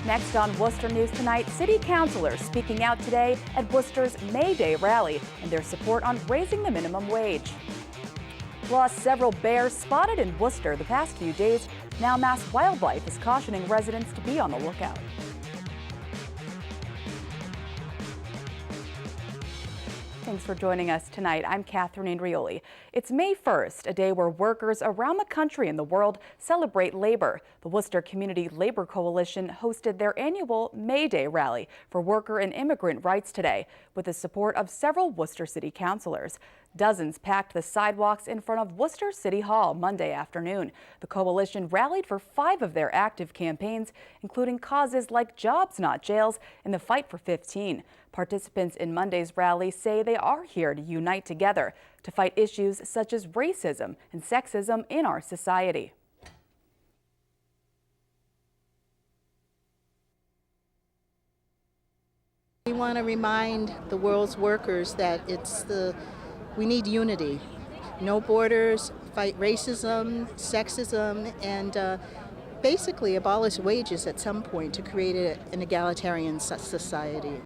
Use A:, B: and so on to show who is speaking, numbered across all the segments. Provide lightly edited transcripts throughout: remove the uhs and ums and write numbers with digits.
A: Next on Worcester News Tonight, City Councilors speaking out today at Worcester's May Day rally and their support on raising the minimum wage. Plus, several bears spotted in Worcester the past few days. Now Mass Wildlife is cautioning residents to be on the lookout. Thanks for joining us tonight. I'm Catherine Andrioli. It's May 1st, a day where workers around the country and the world celebrate labor. The Worcester Community Labor Coalition hosted their annual May Day rally for worker and immigrant rights today with the support of several Worcester City councilors. Dozens packed the sidewalks in front of Worcester City Hall Monday afternoon. The coalition rallied for 5 of their active campaigns, including causes like Jobs Not Jails and the Fight for 15. Participants in Monday's rally say they are here to unite together to fight issues such as racism and sexism in our society.
B: We want to remind the world's workers that we need unity. No borders, fight racism, sexism, and basically abolish wages at some point to create an egalitarian society.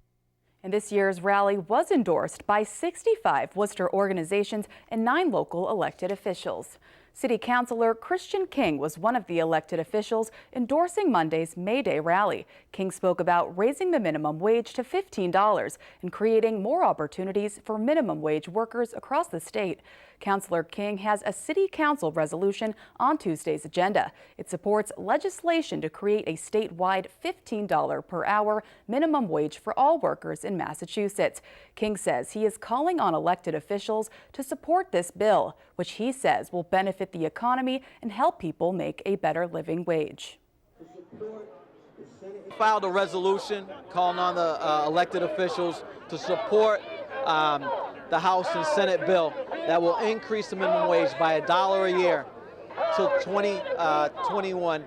A: And this year's rally was endorsed by 65 Worcester organizations and 9 local elected officials. City Councilor Christian King was one of the elected officials endorsing Monday's May Day rally. King spoke about raising the minimum wage to $15 and creating more opportunities for minimum wage workers across the state. Councilor King has a City Council resolution on Tuesday's agenda. It supports legislation to create a statewide $15 per hour minimum wage for all workers in Massachusetts. King says he is calling on elected officials to support this bill, which he says will benefit the economy and help people make a better living wage.
C: Filed a resolution calling on the elected officials to support the House and Senate bill that will increase the minimum wage by $1 a year to 2021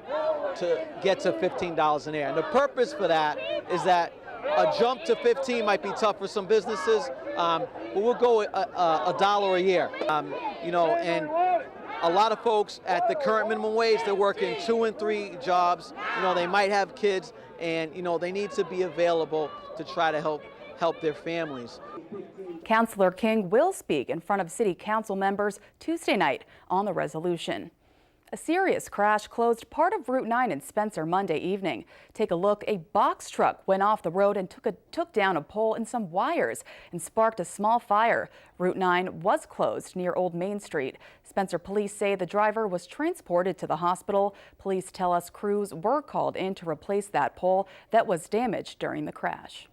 C: to get to $15 an hour. And the purpose for that is that a jump to 15 might be tough for some businesses, but we'll go $1 a year. And a lot of folks at the current minimum wage, they're working 2 and 3 jobs. They might have kids, and they need to be available to try to help their families.
A: Councilor King will speak in front of City Council members Tuesday night on the resolution. A serious crash closed part of Route 9 in Spencer Monday evening. Take a look. A box truck went off the road and took down a pole and some wires and sparked a small fire. Route 9 was closed near Old Main Street. Spencer police say the driver was transported to the hospital. Police tell us crews were called in to replace that pole that was damaged during the crash.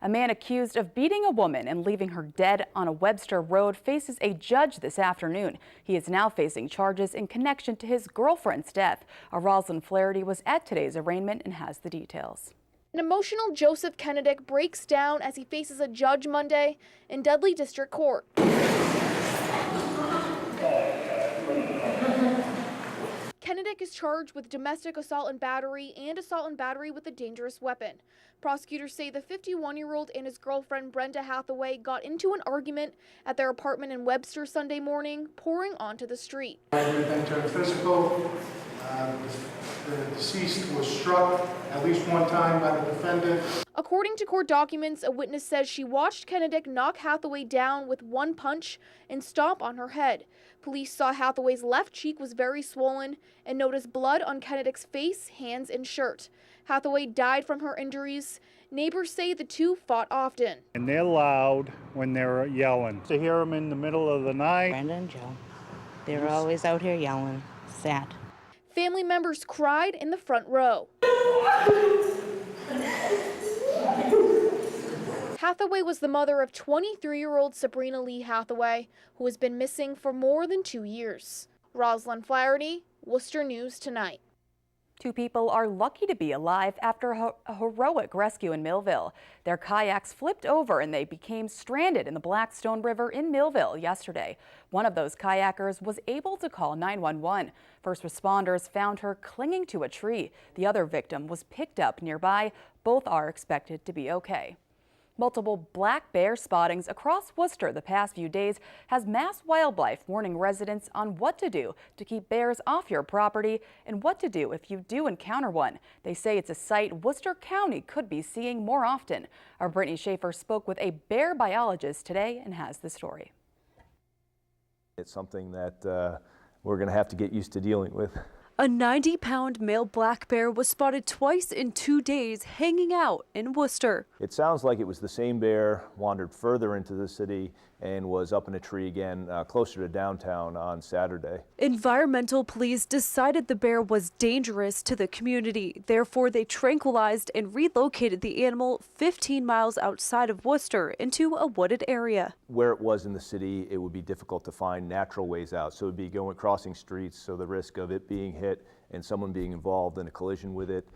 A: A man accused of beating a woman and leaving her dead on a Webster road faces a judge this afternoon. He is now facing charges in connection to his girlfriend's death. Rosalind Flaherty was at today's arraignment and has the details.
D: An emotional Joseph Kennedick breaks down as he faces a judge Monday in Dudley District Court. Kennedick is charged with domestic assault and battery with a dangerous weapon. Prosecutors say the 51-year-old and his girlfriend Brenda Hathaway got into an argument at their apartment in Webster Sunday morning, pouring onto the street.
E: Then turned physical. The deceased was struck at least one time by the defendant.
D: According to court documents, a witness says she watched Kennedick knock Hathaway down with one punch and stomp on her head. Police saw Hathaway's left cheek was very swollen and noticed blood on Kennedick's face, hands, and shirt. Hathaway died from her injuries. Neighbors say the two fought often.
F: And they're loud when they're yelling. To hear them in the middle of the night.
G: Brenda and Joe, they were always out here yelling. Sad.
D: Family members cried in the front row. Hathaway was the mother of 23-year-old Sabrina Lee Hathaway, who has been missing for more than 2 years. Rosalind Flaherty, Worcester News Tonight.
A: 2 people are lucky to be alive after a heroic rescue in Millville. Their kayaks flipped over and they became stranded in the Blackstone River in Millville yesterday. One of those kayakers was able to call 911. First responders found her clinging to a tree. The other victim was picked up nearby. Both are expected to be okay. Multiple black bear spottings across Worcester the past few days has Mass Wildlife warning residents on what to do to keep bears off your property and what to do if you do encounter one. They say it's a sight Worcester County could be seeing more often. Our Brittany Schaefer spoke with a bear biologist today and has the story.
H: It's something that we're going to have to get used to dealing with.
I: A 90-pound male black bear was spotted twice in 2 days hanging out in Worcester.
H: It sounds like it was the same bear, wandered further into the city and was up in a tree again closer to downtown on Saturday.
I: Environmental police decided the bear was dangerous to the community. Therefore, they tranquilized and relocated the animal 15 miles outside of Worcester into a wooded area.
H: Where it was in the city, it would be difficult to find natural ways out. So it would be crossing streets, so the risk of it being hit and someone being involved in a collision with it.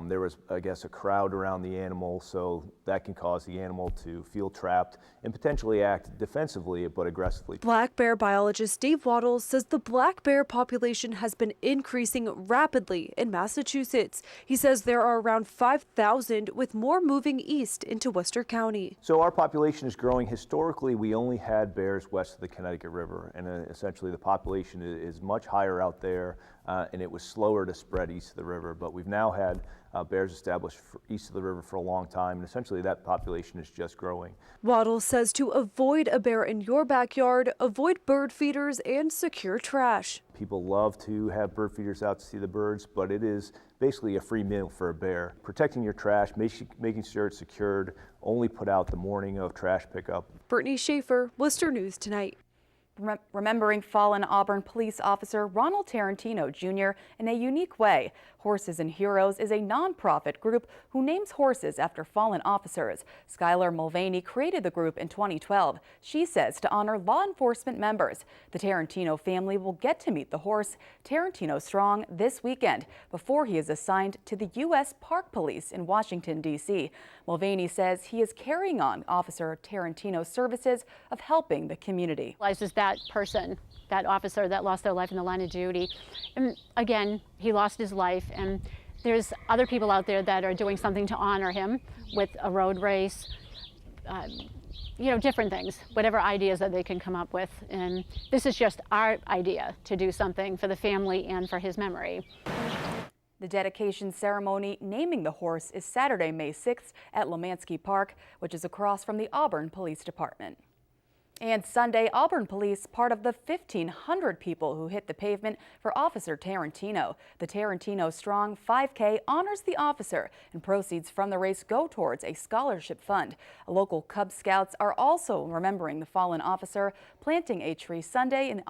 H: There was, I guess, a crowd around the animal, so that can cause the animal to feel trapped and potentially act defensively but aggressively.
I: Black bear biologist Dave Waddles says the black bear population has been increasing rapidly in Massachusetts. He says there are around 5,000, with more moving east into Worcester County.
H: So our population is growing. Historically, we only had bears west of the Connecticut River, and essentially the population is much higher out there, and it was slower to spread east of the river. But we've now had bears established east of the river for a long time, and essentially that population is just growing.
I: Waddles says to avoid a bear in your backyard, avoid bird feeders and secure trash.
H: People love to have bird feeders out to see the birds, but it is basically a free meal for a bear. Protecting your trash, making sure it's secured, only put out the morning of trash pickup.
I: Brittany Schaefer, Worcester News Tonight.
A: Remembering fallen Auburn police officer Ronald Tarentino Jr. in a unique way. Horses and Heroes is a nonprofit group who names horses after fallen officers. Skylar Mulvaney created the group in 2012. She says to honor law enforcement members. The Tarentino family will get to meet the horse, Tarantino Strong, this weekend before he is assigned to the U.S. Park Police in Washington, D.C. Mulvaney says he is carrying on Officer Tarentino's services of helping the community.
J: Is that person, that officer that lost their life in the line of duty. And again, he lost his life, and there's other people out there that are doing something to honor him with a road race, different things, whatever ideas that they can come up with. And this is just our idea to do something for the family and for his memory.
A: The dedication ceremony naming the horse is Saturday, May 6th at Lemansky Park, which is across from the Auburn Police Department. And Sunday, Auburn police part of the 1,500 people who hit the pavement for Officer Tarentino. The Tarentino Strong 5K honors the officer, and proceeds from the race go towards a scholarship fund. Local Cub Scouts are also remembering the fallen officer, planting a tree Sunday in